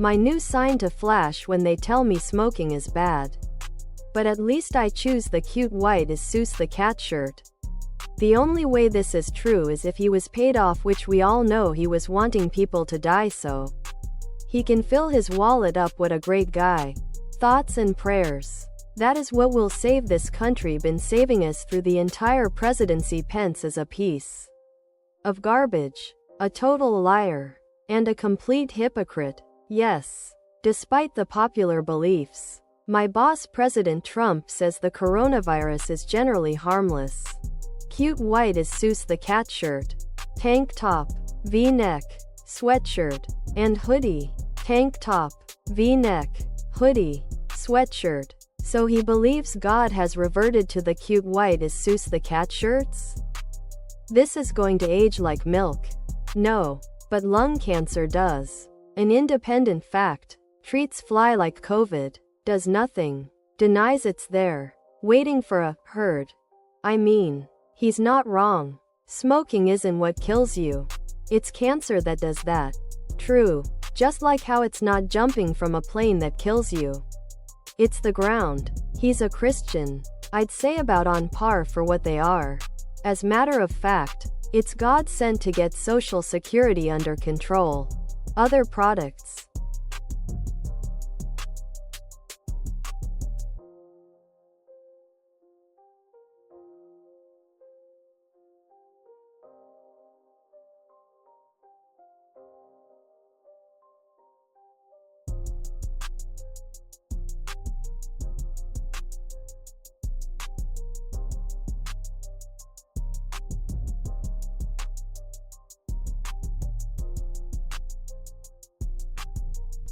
My new sign to flash when they tell me smoking is bad. But at least I choose the cute white as Seuss the cat shirt. The only way this is true is if he was paid off, which we all know he was wanting people to die so he can fill his wallet up. What a great guy. Thoughts and prayers. That is what will save this country, been saving us through the entire presidency. Pence is a piece of garbage, a total liar, and a complete hypocrite. Yes, despite the popular beliefs. My boss President Trump says the coronavirus is generally harmless. Cute white as Seuss the cat shirt, tank top, V-neck, sweatshirt, and hoodie. Tank top, V-neck, hoodie, sweatshirt. So he believes God has reverted to the cute white as Seuss the cat shirts? This is going to age like milk. No, but lung cancer does. An independent fact. Treats fly like COVID. Does nothing. Denies it's there. Waiting for a herd. I mean, he's not wrong. Smoking isn't what kills you. It's cancer that does that. True. Just like how it's not jumping from a plane that kills you. It's the ground. He's a Christian. I'd say about on par for what they are. As matter of fact, it's God sent to get Social Security under control. Other products.